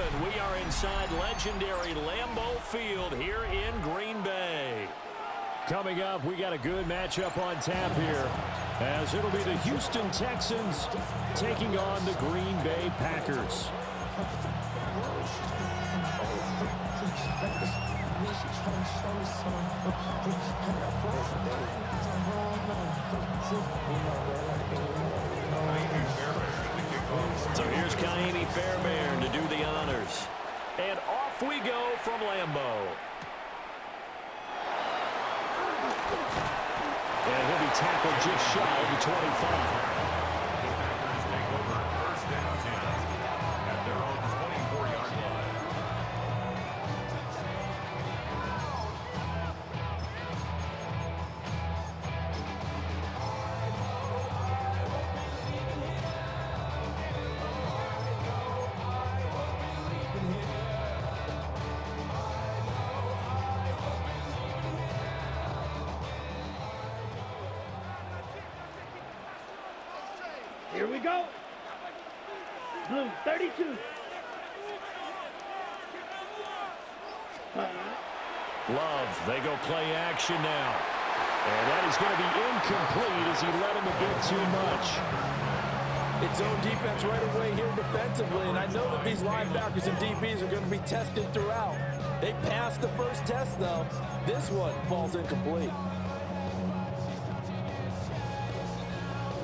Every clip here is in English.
We are inside legendary Lambeau Field here in Green Bay. Coming up, we got a good matchup on tap here, as it'll be the Houston Texans taking on the Green Bay Packers. So here's Kaimi Fairbairn to do the honors. And off we go from Lambeau. And he'll be tackled just shy of the 25. Here we go. Blue, 32. Love, they go play action now. And that is going to be incomplete as he led him a bit too much. It's zone defense right away here defensively, and I know that these linebackers and DBs are going to be tested throughout. They passed the first test, though. This one falls incomplete.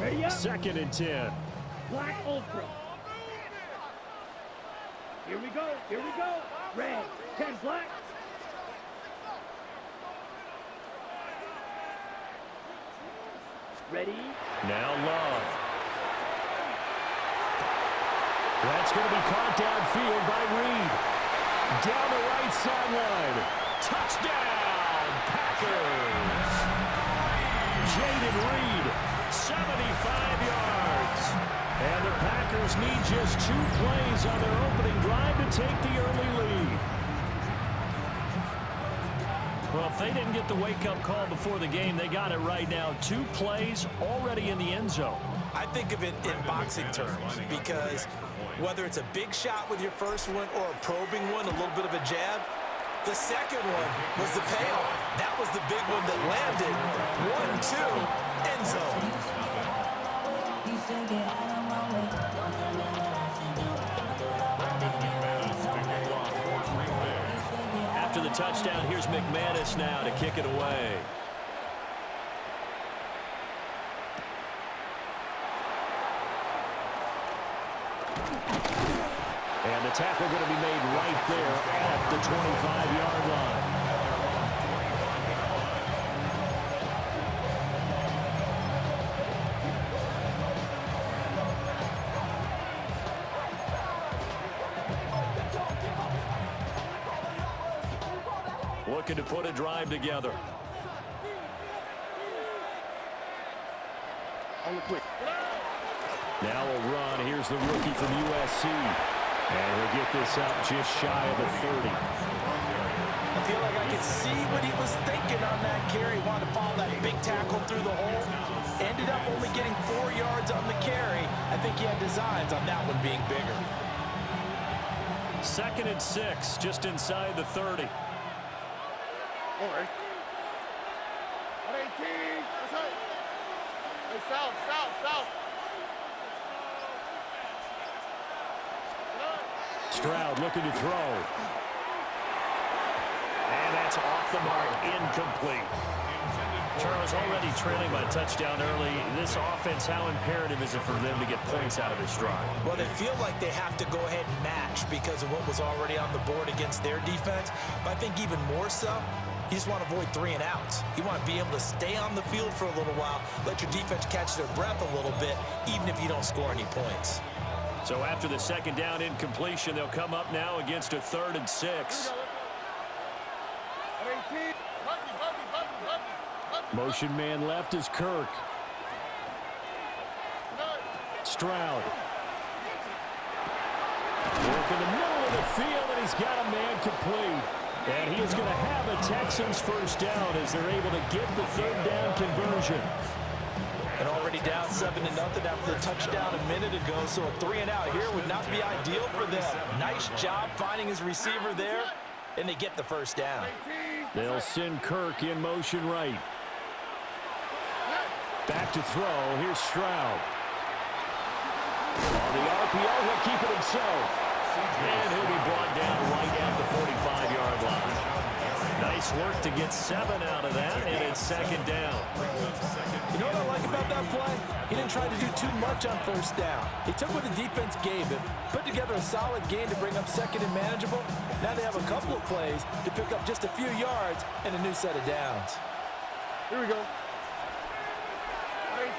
Ready up. 2nd and 10. Black Ultra. Here we go. Here we go. Red. 10 black. Ready. Now Love. That's going to be caught downfield by Reed. Down the right sideline. Touchdown, Packers. Jaden Reed, 75 yards. And the Packers need just 2 plays on their opening drive to take the early lead. Well, if they didn't get the wake-up call before the game, they got it right now. 2 plays already in the end zone. I think of it in boxing terms because whether it's a big shot with your first one or a probing one, a little bit of a jab, the second one was the payoff. That was the big one that landed. 1-2, end zone. After the touchdown, here's McManus now to kick it away. And the tackle going to be made right there at the 25-yard line. Looking to put a drive together. On the quick. Now a run. Here's the rookie from USC. And he'll get this up just shy of the 30. I feel like I could see what he was thinking on that carry. Wanted to follow that big tackle through the hole. Ended up only getting 4 yards on the carry. I think he had designs on that one being bigger. 2nd and 6, just inside the 30. All right. 118. That's right. Hey, south, south, south. Stroud looking to throw. And that's off the mark, incomplete. Charles, already trailing by a touchdown early. This offense, how imperative is it for them to get points out of this drive? Well, they feel like they have to go ahead and match because of what was already on the board against their defense. But I think even more so, you just want to avoid 3 and outs. You want to be able to stay on the field for a little while, let your defense catch their breath a little bit, even if you don't score any points. So after the 2nd down incompletion, they'll come up now against a 3rd and 6. Motion man left is Kirk. Stroud. Work in the middle of the field, and he's got a man complete. And he is going to have a Texans first down as they're able to get the 3rd down conversion. And already down 7-0 after the touchdown a minute ago, so a 3-and-out here would not be ideal for them. Nice job finding his receiver there, and they get the first down. They'll send Kirk in motion right. Back to throw. Here's Stroud. On the RPO, he'll keep it himself. And he'll be brought down right at the 45-yard line. Nice work to get 7 out of that, and it's second down. You know what I like about that play? He didn't try to do too much on first down. He took what the defense gave him, put together a solid game to bring up second and manageable. Now they have a couple of plays to pick up just a few yards and a new set of downs. Here we go.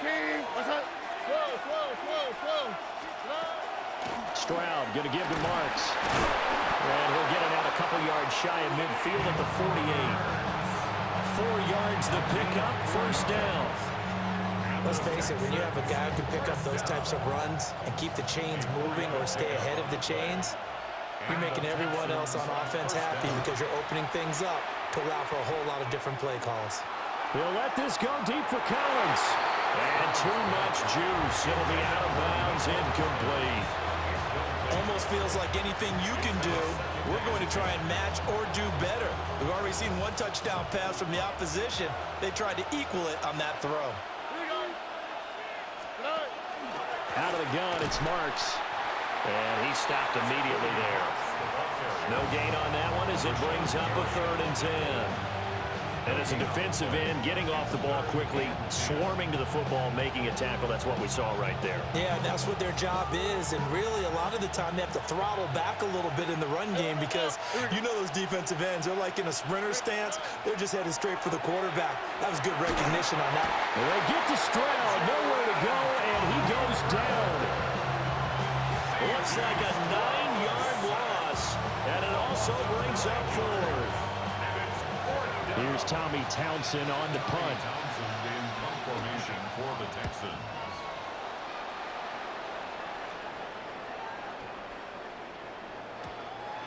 19. What's up? Slow. Stroud going to give to Marks. And he'll get it out a couple yards shy of midfield at the 48. 4 yards the pickup, first down. Let's face it, when you have a guy who can pick up those types of runs and keep the chains moving or stay ahead of the chains, you're making everyone else on offense happy because you're opening things up to allow for a whole lot of different play calls. He'll let this go deep for Collins. And too much juice. It'll be out of bounds, incomplete. Almost feels like anything you can do, we're going to try and match or do better. We've already seen one touchdown pass from the opposition. They tried to equal it on that throw. Out of the gun, it's Marks. And he stopped immediately there. No gain on that one as it brings up a 3rd and 10. And as a defensive end, getting off the ball quickly, swarming to the football, making a tackle, that's what we saw right there. Yeah, that's what their job is. And really, a lot of the time, they have to throttle back a little bit in the run game because you know those defensive ends, they're like in a sprinter stance. They're just headed straight for the quarterback. That was good recognition on that. Well, they get to Stroud, nowhere to go, and he goes down. Looks like a 9-yard loss, and it also brings up 4th. Here's Tommy Townsend on the punt. Townsend in punt formation for the Texans.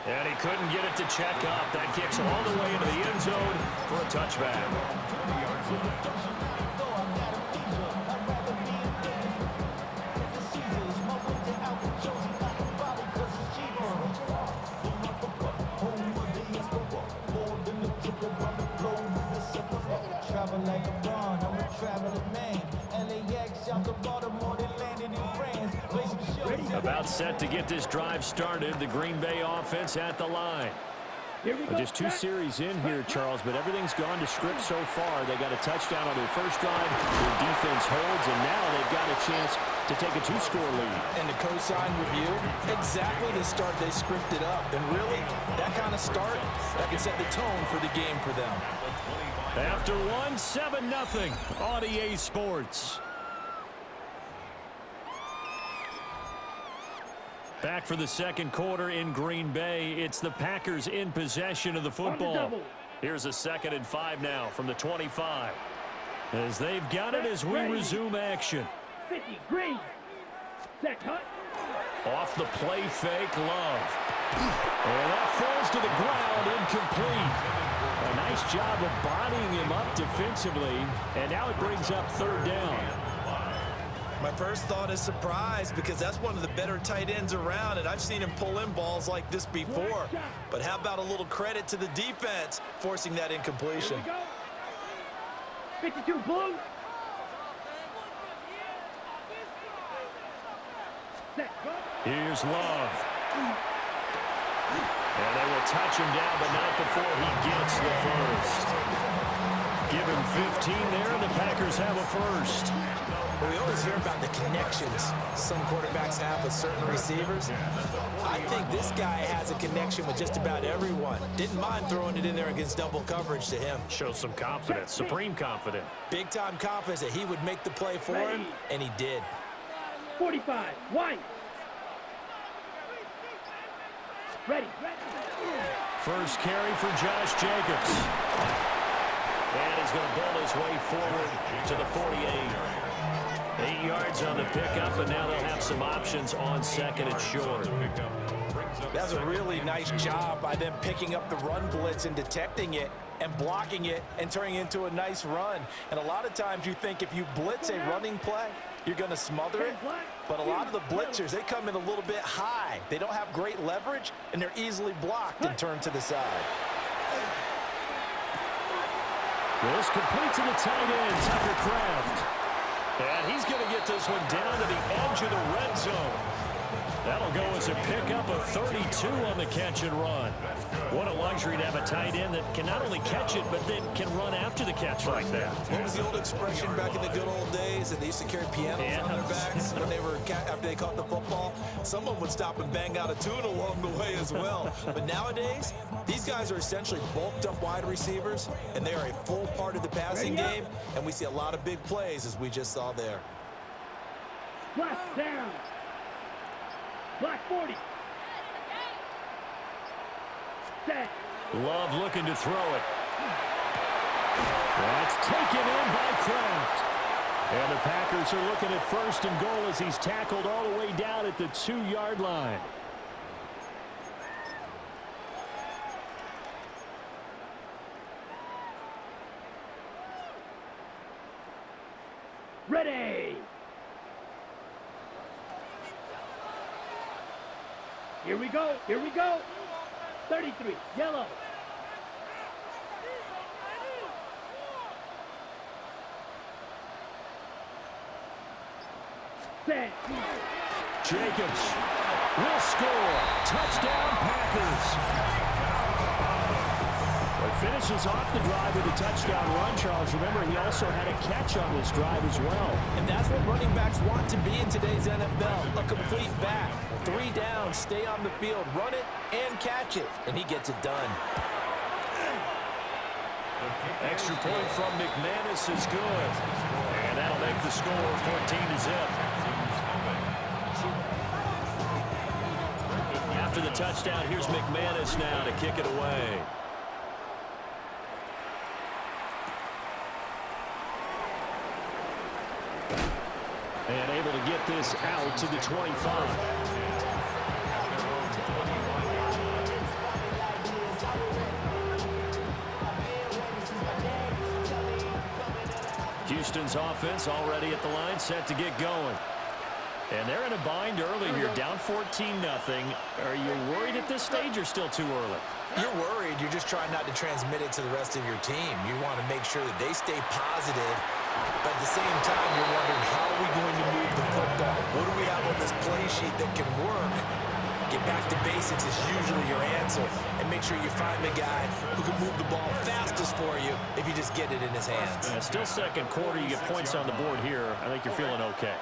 And he couldn't get it to check up. That kicks all the way into the end zone for a touchback. About set to get this drive started. The Green Bay offense at the line. Well, just 2 series in here, Charles, but everything's gone to script so far. They got a touchdown on their first drive. Their defense holds, and now they've got a chance to take a 2-score lead. And the cosign review, exactly the start they scripted up. And really, that kind of start, that can set the tone for the game for them. After 1, 7-0 on EA Sports. Back for the second quarter in Green Bay. It's the Packers in possession of the football. Here's a 2nd and 5 now from the 25. As they've got it as we resume action. 50, green. Set, cut. Off the play fake, Love. And that falls to the ground, incomplete. A nice job of bodying him up defensively. And now it brings up 3rd down. My first thought is surprise because that's one of the better tight ends around, and I've seen him pull in balls like this before. But how about a little credit to the defense forcing that incompletion? 52, blue. Set, cut. Here's Love. And they will touch him down, but not before he gets the first. Give him 15 there, and the Packers have a first. We always hear about the connections some quarterbacks have with certain receivers. I think this guy has a connection with just about everyone. Didn't mind throwing it in there against double coverage to him. Shows some confidence, supreme confidence. Big-time confidence that he would make the play for him, and he did. 45, white. Ready. First carry for Josh Jacobs. And he's going to bowl his way forward to the 48. 8 yards on the pickup, and now they'll have some options on 2nd and short. That's a really nice job by them picking up the run blitz and detecting it and blocking it and turning it into a nice run. And a lot of times you think if you blitz a running play, you're going to smother it. But a lot of the blitzers, they come in a little bit high. They don't have great leverage, and they're easily blocked and turned to the side. This complete to the tight end, Tucker Kraft. And he's going to get this one down to the edge of the red zone. That'll go as a pickup of 32 on the catch and run. What a luxury to have a tight end that can not only catch it, but then can run after the catch like that. What was the old expression back in the good old days that they used to carry pianos on their backs when they were after they caught the football? Someone would stop and bang out a tune along the way as well. But nowadays, these guys are essentially bulked up wide receivers, and they are a full part of the passing game, and we see a lot of big plays as we just saw there. Flash down. Black 40. Set. Love looking to throw it. That's taken in by Kraft. And the Packers are looking at first and goal as he's tackled all the way down at the 2-yard line. Ready. Here we go. Here we go. 33. Yellow. Set. Jacobs will score. Touchdown, Packers. Well, finishes off the drive with a touchdown run, Charles. Remember, he also had a catch on this drive as well. And that's what running backs want to be in today's NFL, a complete back. 3 down, stay on the field, run it, and catch it. And he gets it done. Extra point from McManus is good. And that'll make the score 14-0. After the touchdown, here's McManus now to kick it away. And able to get this out to the 25. Houston's offense already at the line, set to get going. And they're in a bind early here, down 14-0. Are you worried at this stage or still too early? You're worried. You're just trying not to transmit it to the rest of your team. You want to make sure that they stay positive. But at the same time, you're wondering, how are we going to move the football? What do we have on this play sheet that can work? Get back to basics is usually your answer. And make sure you find the guy who can move the ball fastest for you if you just get it in his hands. Still second quarter. You get points on the board here. I think you're feeling okay.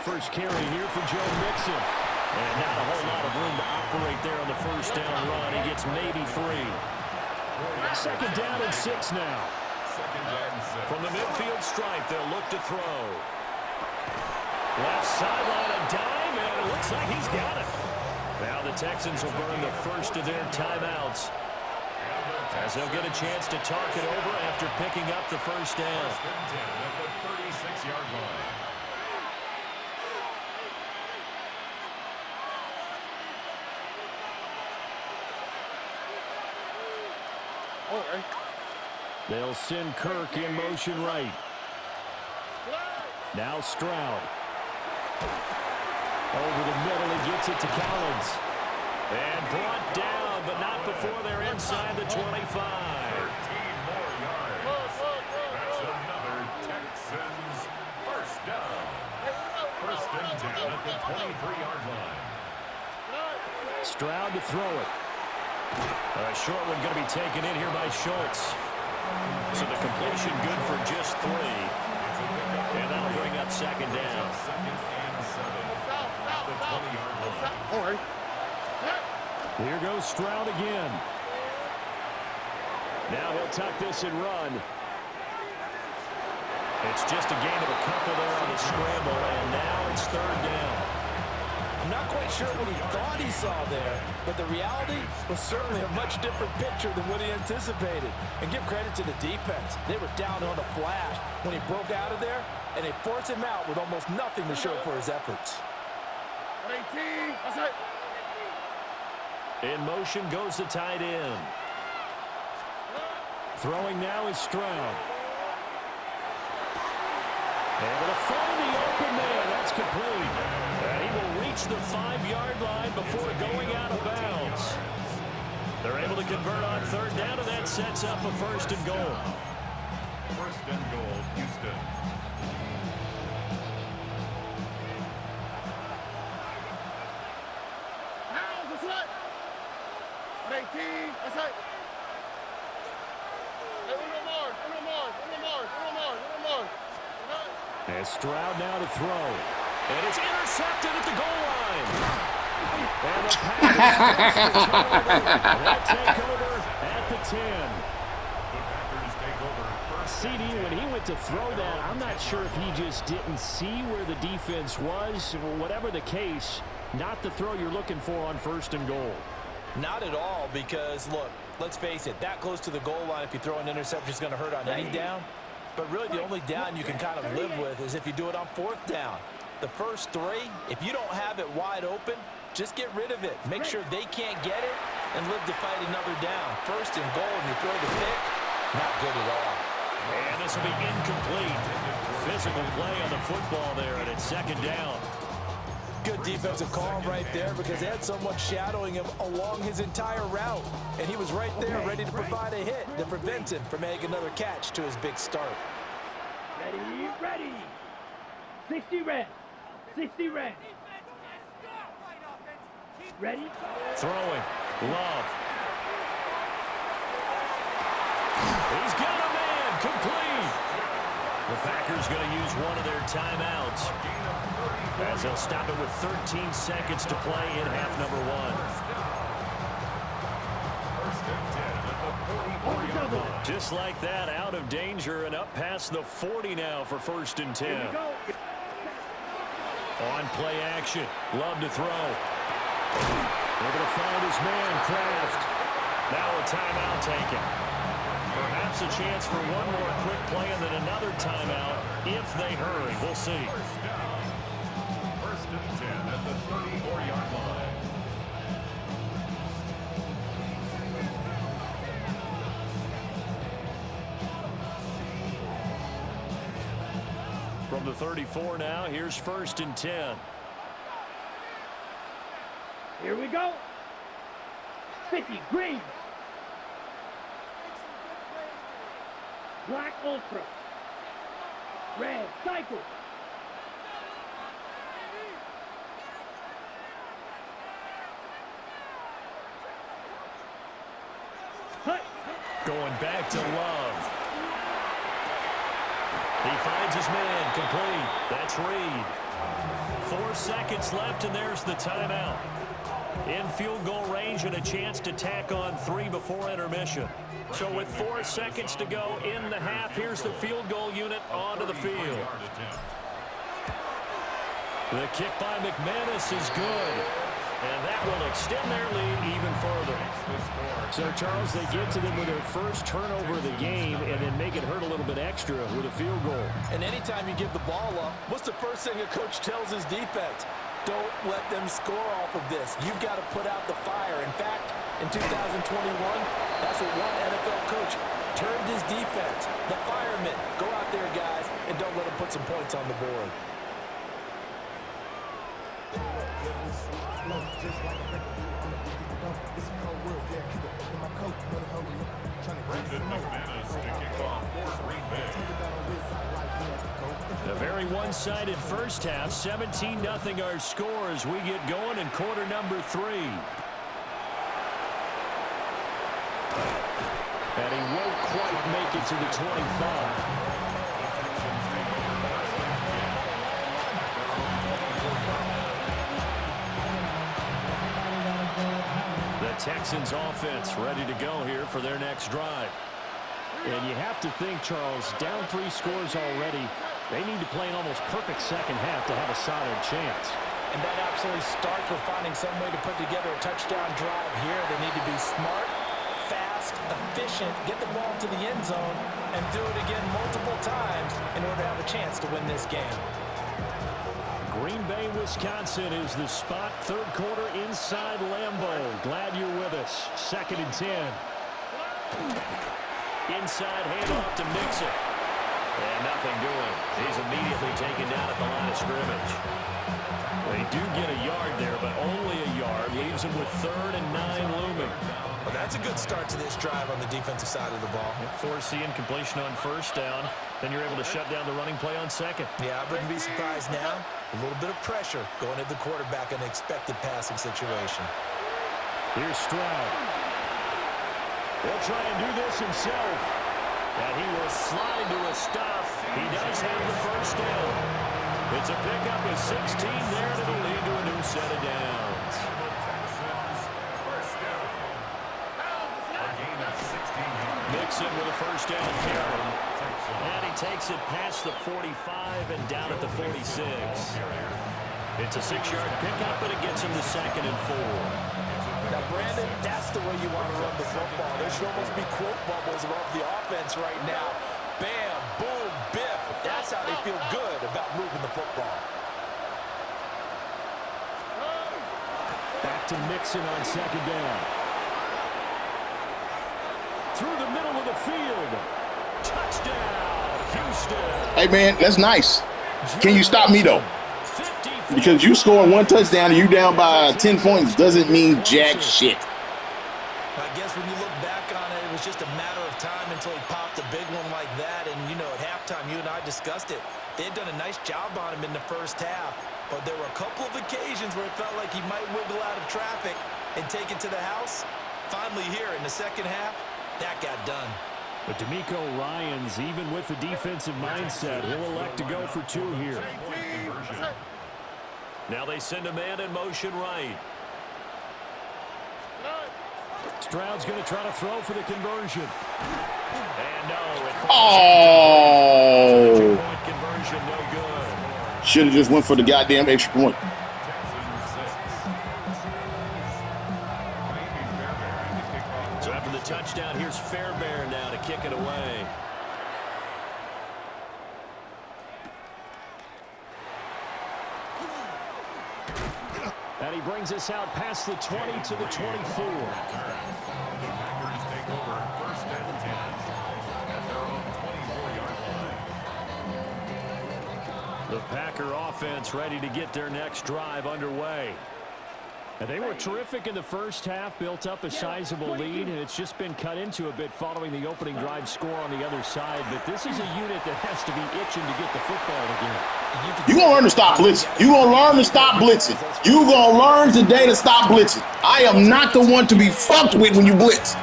First carry here for Joe Mixon. And not a whole lot of room to operate there on the first down run. He gets maybe 3. Second down and 6 now. From the midfield stripe, they'll look to throw. Left sideline, a dive, and it looks like he's got it. Now the Texans will burn the first of their timeouts, as they'll get a chance to talk it over after picking up the first down. First and 10 at the 36-yard line. They'll send Kirk in motion right. Now Stroud. Over the middle, he gets it to Collins. And brought down, but not before they're inside the 25. 13 more yards. That's another Texans first down. First and 10 at the 23-yard line. Stroud to throw it. A short one going to be taken in here by Schultz. So the completion good for just 3. And that'll bring up second down. Second and 7 at the 20-yard line. Here goes Stroud again. Now he'll tuck this and run. It's just a gain of a couple there on the scramble, and now it's third down. I'm not quite sure what he thought he saw there, but the reality was certainly a much different picture than what he anticipated. And give credit to the defense. They were down on a flash when he broke out of there, and they forced him out with almost nothing to show for his efforts. 18. That's it. In motion goes the tight end. Throwing now is Stroud. Able to find the open man. That's complete. And he will reach the 5-yard line before going out of bounds. They're able to convert on third down, and that sets up a first and goal. First and goal, Houston. Pounds, that's right. 18, that's right. Hey, Uno Mars. And Stroud now to throw. And it's intercepted at the goal line. And the Packers force the turnover. They'll take over at the 10. The Packers take over. CD, when he went to throw that, I'm not sure if he just didn't see where the defense was. Whatever the case, not the throw you're looking for on first and goal. Not at all, because, look, let's face it, that close to the goal line, if you throw an interception, is going to hurt on any down. But really, the only down you can kind of live with is if you do it on fourth down. The first three, if you don't have it wide open, just get rid of it. Make sure they can't get it and live to fight another down. First and goal, and you throw the pick, not good at all. And this will be incomplete. Physical play on the football there, and it's second down. Good defensive call right there, because they had someone shadowing him along his entire route. And he was right there ready to provide a hit that prevents him from making another catch to his big start. Ready. 60 red. 60 red. Ready? Throwing. Love. He's got a man. Complete. The Packers going to use one of their timeouts, as they'll stop it with 13 seconds to play in half number one. Just like that, out of danger and up past the 40 now for first and 10. On play action. Love to throw. Able to find his man, Kraft. Now a timeout taken. Perhaps a chance for one more quick play and then another timeout if they hurry. We'll see. First and 10 at the 34-yard line. From the 34 now, here's first and 10. Here we go. 50 green. Black ultra. Red cycle. Hut. Going back to Love. He finds his man, complete. That's Reed. 4 seconds left, and there's the timeout. In field goal range and a chance to tack on 3 before intermission. So with 4 seconds to go in the half, here's the field goal unit onto the field. The kick by McManus is good. And that will extend their lead even further. So, Charles, they get to them with their first turnover of the game and then make it hurt a little bit extra with a field goal. And anytime you give the ball up, what's the first thing a coach tells his defense? Don't let them score off of this. You've got to put out the fire. In fact, in 2021, that's what one NFL coach termed his defense. The firemen. Go out there, guys, and don't let them put some points on the board. Brendan McManus to kick off for Green Bay. A very one-sided first half. 17-0 our score as we get going in quarter number 3. And he won't quite make it to the 25. Texans offense ready to go here for their next drive. And you have to think, Charles, down 3 scores already. They need to play an almost perfect second half to have a solid chance. And that absolutely starts with finding some way to put together a touchdown drive here. They need to be smart, fast, efficient, get the ball to the end zone, and do it again multiple times in order to have a chance to win this game. Green Bay, Wisconsin is the spot. Third quarter inside Lambeau. Glad you're with us. 2nd and 10. Inside handoff to Mixon. And nothing doing. He's immediately taken down at the line of scrimmage. They do get a yard there, but only a yard. Leaves him with 3rd and 9 looming. Well, that's a good start to this drive on the defensive side of the ball. Force the incompletion on 1st down. Then you're able to shut down the running play on 2nd. Yeah, I wouldn't be surprised now. A little bit of pressure going at the quarterback in an expected passing situation. Here's Stroud. He'll try and do this himself. And he will slide to a stop. He does have the 1st down. It's a pickup with 16 there to lead to a new set of downs. Mixon with a 1st down carry. And he takes it past the 45 and down at the 46. It's a 6-yard pickup, but it gets him to 2nd and 4. Now, Brandon, that's the way you want to run the football. There should almost be quote bubbles above the offense right now. Bam, boom, biff. That's how they feel good about moving the football. Back to Mixon on 2nd down. Through the middle of the field. Touchdown, Houston. Hey, man, that's nice. Can you stop me, though? Because you scoring 1 touchdown and you down by 10 points doesn't mean jack shit. I guess when you look back on it, it was just a matter of time until he popped a big one like that. And, you know, at halftime, you and I discussed it. They had done a nice job on him in the 1st half. But there were a couple of occasions where it felt like he might wiggle out of traffic and take it to the house. Finally here in the 2nd half, that got done. But D'Amico Ryans, even with the defensive mindset, will elect to go for 2 here. Now they send a man in motion right. Stroud's going to try to throw for the conversion. And no, it Oh. point conversion, no good. Should have just went for the goddamn extra point. So after the touchdown, here's Fairbairn now to kick it away. And he brings us out past the 20 to the 24. The Packers take over 1st and 10 at their own 24-yard line. The Packer offense ready to get their next drive underway. And they were terrific in the 1st half, built up a sizable lead, and it's just been cut into a bit following the opening drive score on the other side. But this is a unit that has to be itching to get the football again. You're going to learn to stop blitzing. You're going to learn to stop blitzing. You're going to learn today to stop blitzing. I am not the one to be fucked with when you blitz.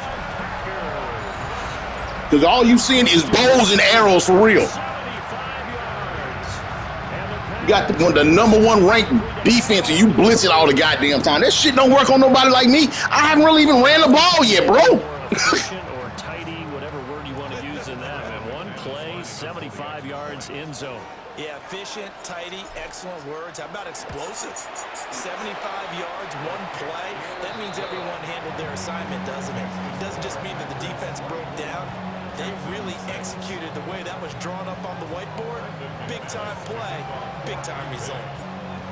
Because all you seeing is bows and arrows for real. You got the number 1 ranked defense and you blitz it all the goddamn time. That shit don't work on nobody like me. I haven't really even ran the ball yet, bro. Or tidy, whatever word you want to use in that. And 1 play, 75 yards in zone. Yeah, efficient, tidy, excellent words. How about explosive? 75 yards, 1 play. That means everyone handled their assignment, doesn't it? It doesn't just mean that the defense broke down. They really executed the way that was drawn up on the whiteboard. Big-time play, big-time result.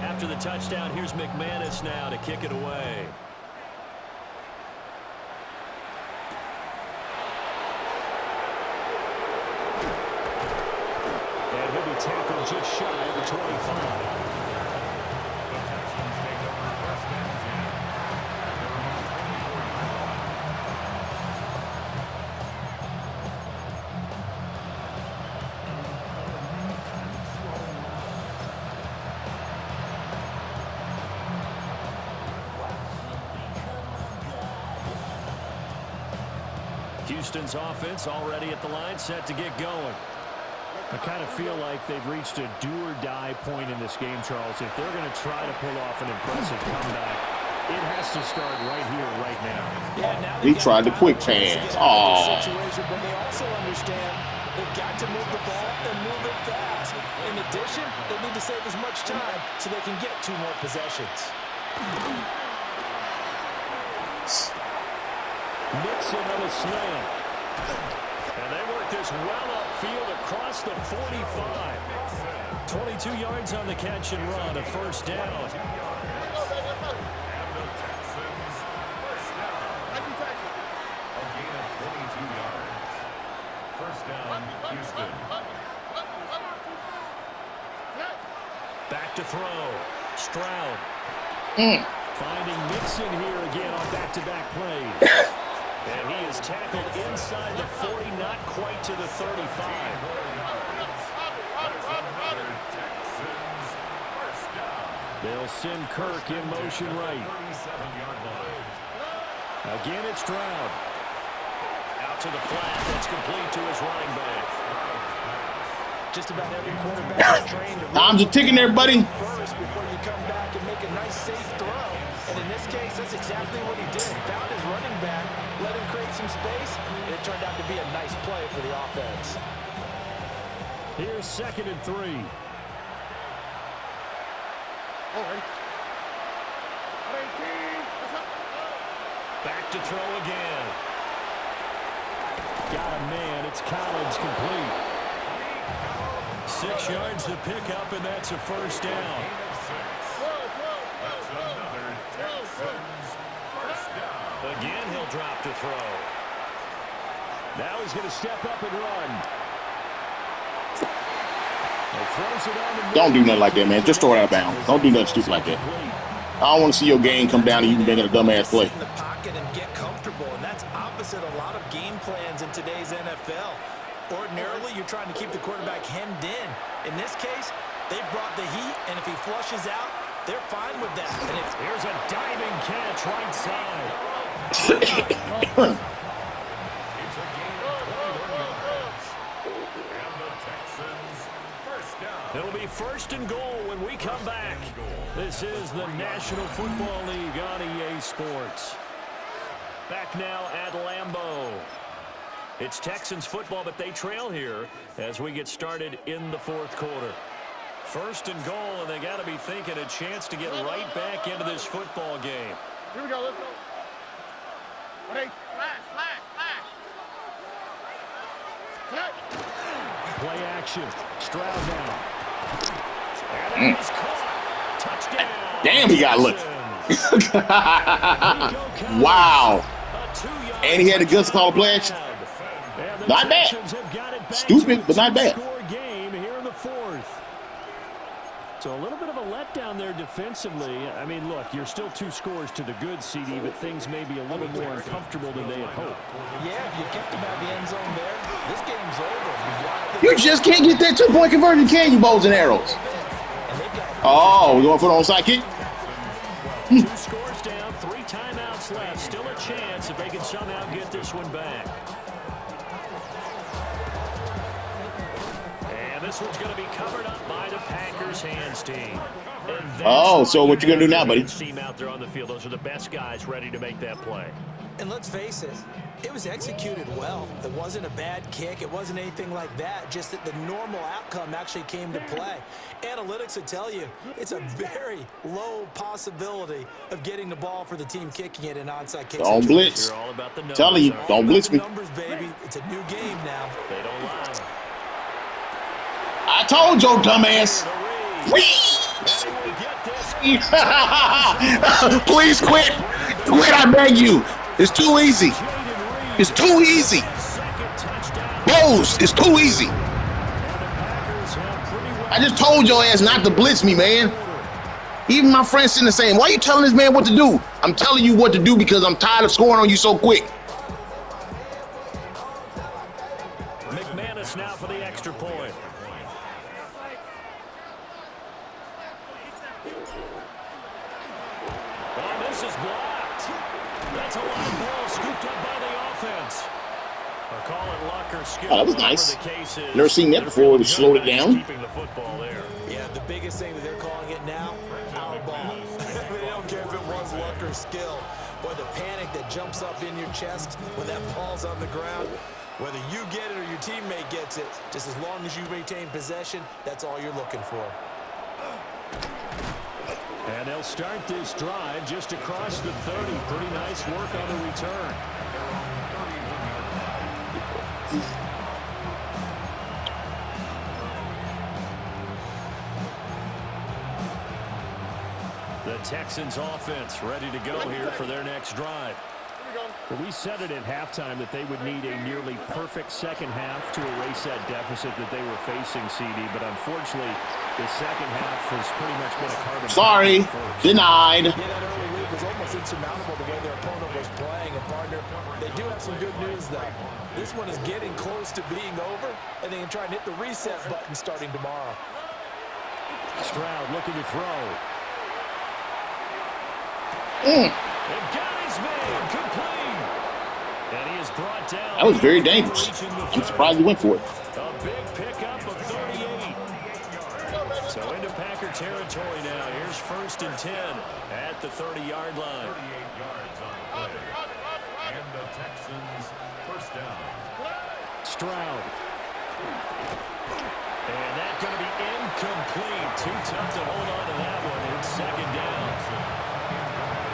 After the touchdown, here's McManus now to kick it away. And he'll be tackled just shy of the 25. The Texans take over 1st and 10 Houston's offense already at the line, set to get going. I kind of feel like they've reached a do-or-die point in this game, Charles. If they're going to try to pull off an impressive comeback, it has to start right here, right now. Yeah, now He tried the quick pass. Oh. But they also understand they've got to move the ball and move it fast. In addition, they need to save as much time so they can get 2 more possessions. Mixon on a slant. And they work this well upfield across the 45. 22 yards on the catch and run, a first down. And the Texans first down. A gain of 22 yards. First down, Houston. Back to throw. Stroud. Finding Mixon here again on back-to-back plays. And he is tackled inside the 40, not quite to the 35. They'll send Kirk in motion right. Again, it's Stroud. Out to the flat. That's complete to his running back. Just about every quarterback is trained to Time's a ticking there, buddy. first before you come back and make a nice safe throw. And in this case, that's exactly what he did. Found his running back, let him create some space, and it turned out to be a nice play for the offense. Here's 2nd and 3. Back to throw again. Got a man. It's Collins complete. 6 yards to pick up, and that's a first down. That's another Texans first down. Again, he'll drop to throw. Now he's going to step up and run. He throws it on the Don't do nothing like that, man. Just throw it out of bounds. Don't do nothing stupid like that. I don't want to see your game come down and you making a dumbass play. Sit in the pocket and get comfortable, and that's opposite a lot of game plans in today's NFL. Ordinarily, you're trying to keep the quarterback hemmed in. In this case, they brought the heat, and if he flushes out, they're fine with that. And Here's a diving catch right side. It's a gain of 21 yards. And the Texans first down. It'll be 1st and goal when we come back. This is the National Football League on EA Sports. Back now at Lambeau. It's Texans football, but they trail here as we get started in the 4th quarter. 1st and goal, and they got to be thinking a chance to get right back into this football game. Here we go, let's go. Ready? Flash. Play action. Stroud now. And it is caught. Touchdown. Damn, he got looked. Wow. And he had the guts to call a flash. Not bad. Stupid, but not bad. Game here in the 4th. So a little bit of a letdown there defensively. I mean, look, you're still 2 scores to the good, CD, but things may be a little more uncomfortable than they had hoped. yeah, if you kept him out of the end zone there, this game's over. You just can't get that 2-point conversion, can you, bows and arrows? Oh, we're going for the onside kick? 2 scores down, 3 timeouts left. Still a chance if they can somehow get this one back. And this one's going to be covered up by the Packers hands team. Oh, so what you going to do now, buddy? Team out there on the field. Those are the best guys ready to make that play. And let's face it, it was executed well. It wasn't a bad kick. It wasn't anything like that. Just that the normal outcome actually came to play. Analytics would tell you it's a very low possibility of getting the ball for the team kicking it in onside kick. Don't blitz. You're all about the numbers. Telling you, don't blitz me. Numbers, baby. It's a new game now. They don't lie. I told your dumbass. Whee! Please quit. Quit, I beg you. It's too easy. It's too easy. Bose, it's too easy. I just told your ass not to blitz me, man. Even my friends sitting the same. Why are you telling this man what to do? I'm telling you what to do because I'm tired of scoring on you so quick. McManus now for the extra point. Oh, this is blocked. That's a line ball scooped up by the offense. I'll call it luck or skill. Oh, that was nice. The case is, Never seen that before. They slowed it down. Keeping the football there. Yeah, the biggest thing that they're calling it now, our ball. They don't care if it was luck or skill. Boy, the panic that jumps up in your chest when that ball's on the ground, whether you get it or your teammate gets it, just as long as you retain possession, that's all you're looking for. And they'll start this drive just across the 30. Pretty nice work on the return. The Texans offense ready to go here for their next drive. Well, we said it at halftime that they would need a nearly perfect second half to erase that deficit that they were facing, CD. But unfortunately, the second half has pretty much been a carbon. Sorry, denied. Yeah, that early lead was almost insurmountable the way their opponent was playing. And partner, they do have some good news though. This one is getting close to being over, and they can try and hit the reset button starting tomorrow. Stroud looking to throw. And got his man complete. And he is brought down. That was very dangerous. I'm surprised he went for it. A big pickup of 38. So into Packer territory now. Here's 1st and 10 at the 30-yard line. 38 yards on the play. And the Texans first down. Stroud. And that's going to be incomplete. Too tough to hold on to that one. It's 2nd down.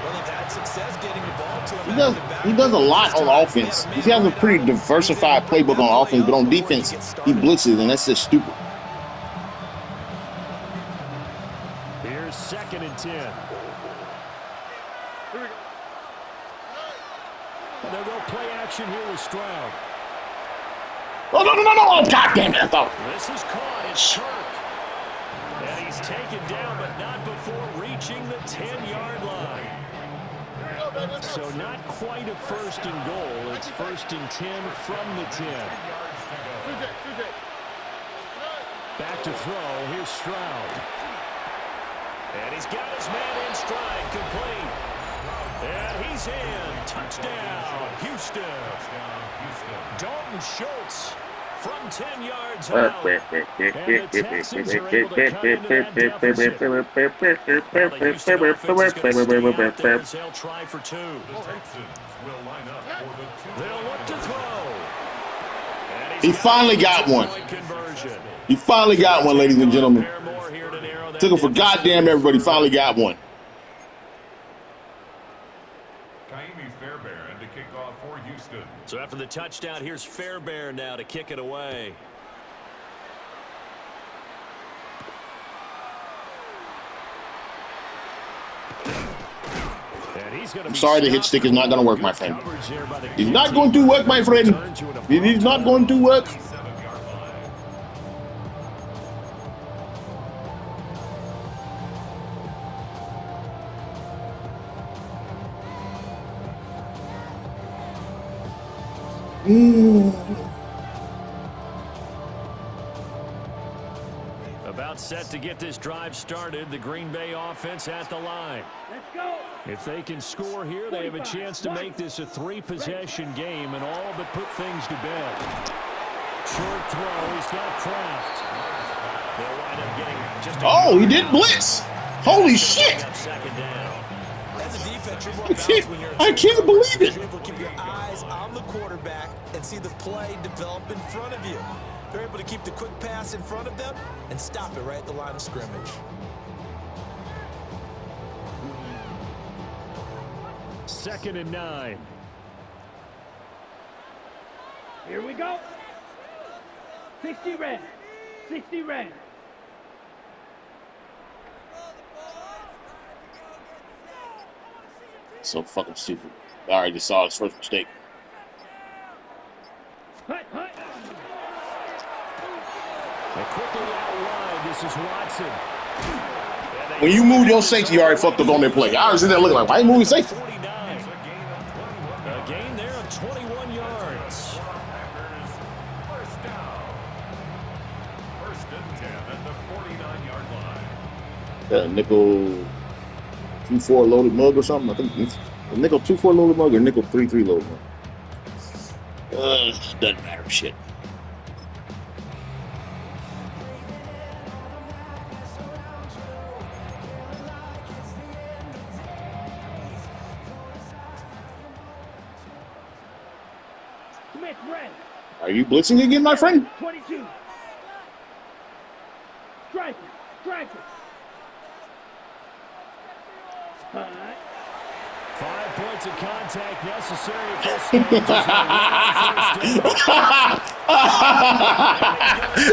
Well, they've had success getting the ball to him. He does a lot on offense. He has a pretty diversified playbook on offense, but on defense, he blitzes, and that's just stupid. Here's 2nd and 10. They'll go play action here with Stroud. Oh, no. Oh, God damn it. I thought. This is caught. It's Kirk. And he's taken down, but not before reaching the 10-yard line. So not quite a 1st and goal. It's 1st and 10 from the 10. Back to throw. Here's Stroud. And he's got his man in stride, complete. And he's in. Touchdown, Houston. Dalton Schultz from 10 yards out. And the Texans are able to cut into that deficit. Now the Houston offense is going to stay out there as they'll try for 2. The Texans will line up for the 2. They'll look to throw. And He finally got one. conversion. He finally got one, ladies and gentlemen. Took him for goddamn everybody. Finally got one. Fairbairn to kick off for Houston. So after the touchdown, here's Fairbairn now to kick it away. I'm sorry, the hit stick is not going to work, my friend. He's not going to work, my friend. It is not going to work. About set to get this drive started. The Green Bay offense at the line. Let's go. If they can score here, they have a chance to make this a 3-possession game and all but put things to bed. Short throw. He's got Kraft. They'll wind up getting just Oh, he did blitz. Holy shit. Second down. As a defense, you're more I balanced when you're I can't believe it. You're able to keep your eyes on the quarterback and see the play develop in front of you. They're able to keep the quick pass in front of them and stop it right at the line of scrimmage. 2nd and 9. Here we go. 60 red. 60 red. So fucking stupid. I already saw his first mistake. Hut, hut. And quickly out wide, this is Watson. When you move your safety, you already fucked up on their play. I already see that looking like, why you moving safety? 49. A gain there of 21 yards. First down. 1st and 10 at the 49-yard line. Nickel 2-4 loaded mug or something. I think it's a nickel 2-4 loaded mug or nickel 3-3 loaded mug. Doesn't matter. Shit. Smith red. Are you blitzing again, my friend? 22. Strike it. Strike it. Hut. 5 points of contact necessary at this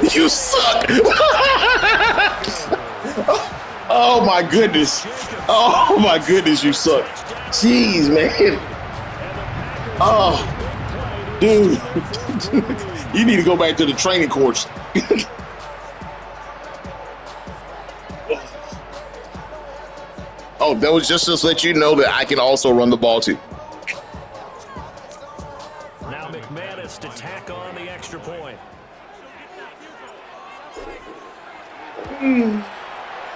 stage. You suck. Oh my goodness. Oh my goodness, you suck. Jeez, man. Oh, dude. You need to go back to the training course. Oh, that was just to let you know that I can also run the ball too. Now McManus to tack on the extra point.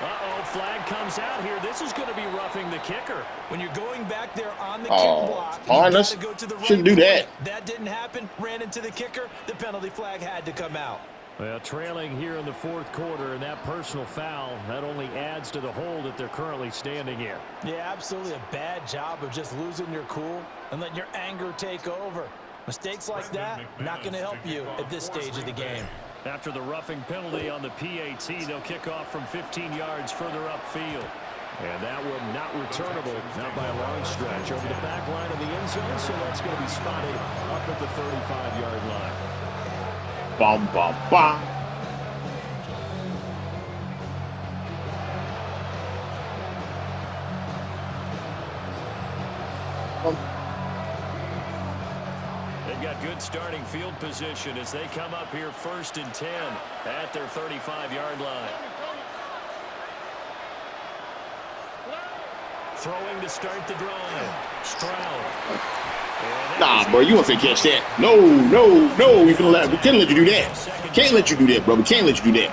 Uh-oh, flag comes out here. This is going to be roughing the kicker. When you're going back there on the kick block, you harness. gotta go to the right Shouldn't do that. That didn't happen. Ran into the kicker. The penalty flag had to come out. Well, trailing here in the fourth quarter, and that personal foul, that only adds to the hole that they're currently standing in. Yeah, absolutely a bad job of just losing your cool and letting your anger take over. Mistakes like that, not going to help you at this stage of the game. After the roughing penalty on the PAT, they'll kick off from 15 yards further upfield. And that one not returnable, not by a long stretch, over the back line of the end zone, so that's going to be spotted up at the 35-yard line. Bum, bum, bum. They've got good starting field position as they come up here 1st and 10 at their 35-yard line. Throwing to start the drive. Stroud. Nah, bro, you want to catch that? No, no, no. We can't let you do that. Can't let you do that, bro. We can't let you do that.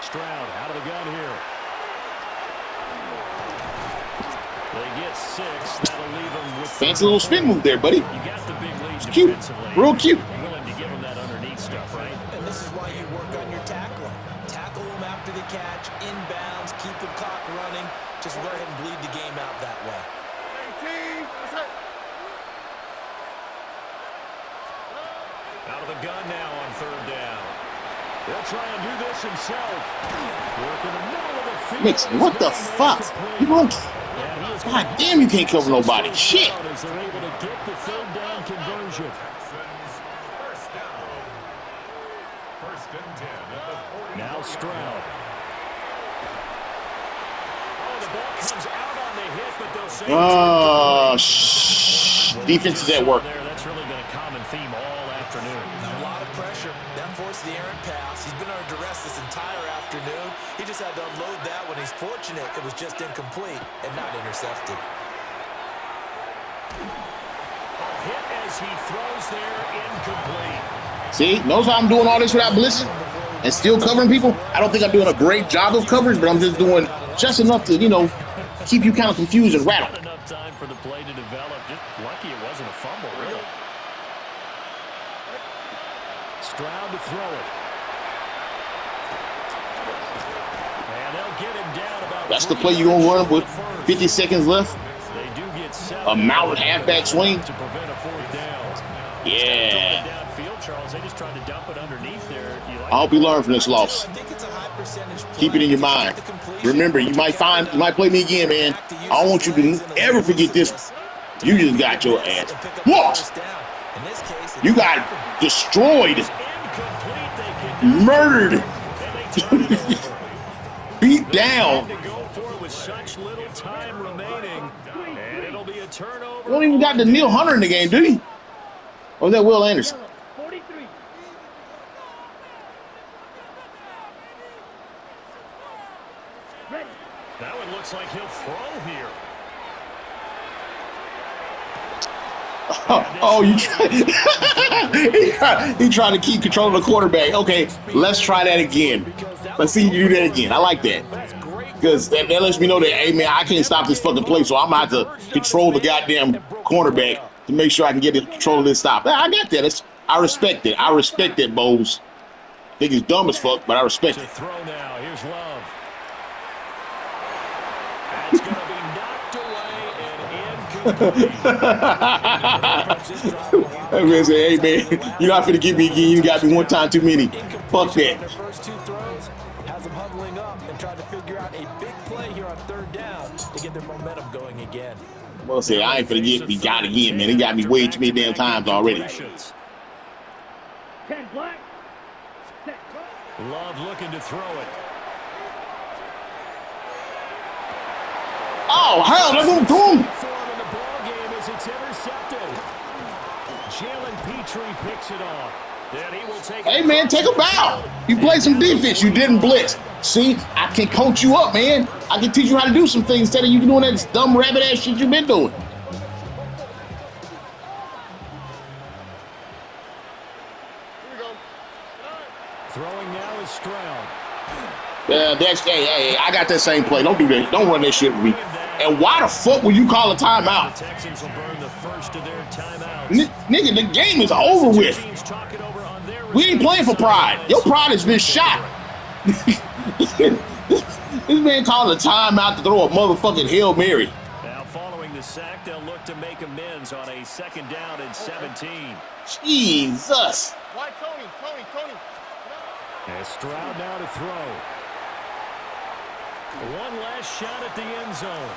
Stroud out of the gun here. They get 6. That'll leave them with Fancy little spin move there, buddy. You got the big lead Cute, real cute. Willing to give them that underneath stuff, right? And this is why you work on your tackling. Tackle them after the catch, inbounds, keep the clock running. Just go ahead and bleed the game out that way. Out of the gun now on 3rd down. They'll try and do this himself. Work in the middle of the field. Mixon, what the fuck? You won't. God damn, you can't cover nobody. Shit. As they're able to get the 3rd down conversion. Now Stroud. Oh, the ball comes out on the hit, but they'll say defense is at work. That's really been a common theme all afternoon. A lot of pressure. That forced the errant pass. He's been under duress this entire afternoon. He just had to unload that when he's fortunate it was just incomplete and not intercepted. A hit as he throws there, incomplete. See, knows how I'm doing all this without blitzing and still covering people. I don't think I'm doing a great job of coverage, but I'm just doing just enough to, keep you kind of confused and rattled. Not enough time for the play to develop. Just lucky it wasn't a fumble, really. Stroud to throw it. And they'll get him down about. That's the play you're going to run with 50 seconds left. They do get 7. A mountain halfback swing. To prevent a 4th down. Yeah. Downfield, Charles. They just tried to dump it underneath there. I hope you learn from this loss. Keep it in your mind. Remember, you might play me again, man. I don't want you to ever forget this. You just got your ass whooped. You got destroyed, murdered, beat down. You don't even got the Neil Hunter in the game, do you? Or is that Will Anderson? 43. Ready. That one looks like he'll throw here. Oh, you try. He trying to keep control of the quarterback. Okay, let's try that again. Let's see you do that again. I like that. Because that lets me know that, hey, man, I can't stop this fucking play, so I'm going to have to control the goddamn cornerback to make sure I can get control of this stop. I got that. I respect it. I respect that, Bowles. I think he's dumb as fuck, but I respect it. Throw now. Here's Love. That's going to be knocked away and incomplete. That man say, hey, man, you're not finna get me again. You got me one time too many. Fuck that. The first 2 throws has them huddling up and trying to figure out a big play here on 3rd down to get their momentum going again. Well, say I ain't finna get me got again, man. He got me way too many damn times already. 10 black. Love looking to throw it. Oh, hell, they're going to throw him. Form in the ball game as it's intercepted. Jalen Petrie picks it off. Then he will take Hey, man, take a bow. You played some defense. You didn't blitz. See, I can coach you up, man. I can teach you how to do some things instead of you doing that dumb rabbit-ass shit you've been doing. Throwing now is Stroud. Hey, I got that same play. Don't do that. Don't run that shit with me. And why the fuck would you call a timeout? The Texans will burn the first of their timeouts. Nigga, the game is over with. We ain't playing for pride. Your pride has been shot. This man called a timeout to throw a motherfucking Hail Mary. Now following the sack, they'll look to make amends on a 2nd down and 17. Jesus. Why, Tony? And Stroud now to throw. One last shot at the end zone.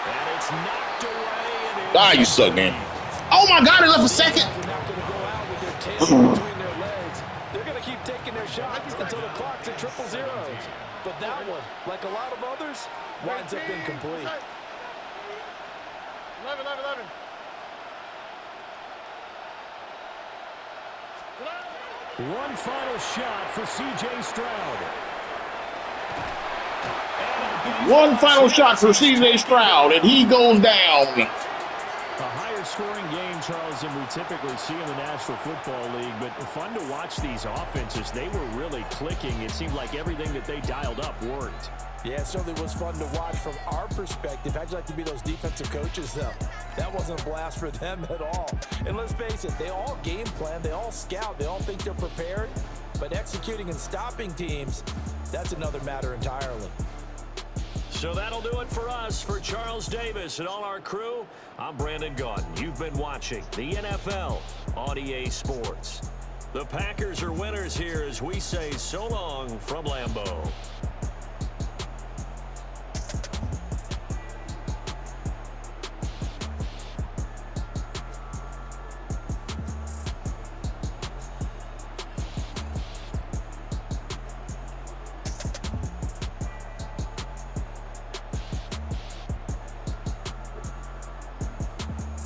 And it's knocked away. Ah, you suck, man. Oh, my God, he left a second. They're not going to go out with their tail between their legs. They're going to keep taking their shots until the clock's at 0-0. But that one, like a lot of others, winds up incomplete. 11. One final shot for C.J. Stroud. One final shot for C.J. Stroud, and he goes down. A higher scoring game, Charles, than we typically see in the National Football League, but fun to watch these offenses. They were really clicking. It seemed like everything that they dialed up worked. Yeah, it certainly was fun to watch from our perspective. How'd you like to be those defensive coaches, though? That wasn't a blast for them at all. And let's face it, they all game plan, they all scout, they all think they're prepared. But executing and stopping teams, that's another matter entirely. So that'll do it for us. For Charles Davis and all our crew, I'm Brandon Gaudin. You've been watching the NFL on EA Sports. The Packers are winners here as we say so long from Lambeau.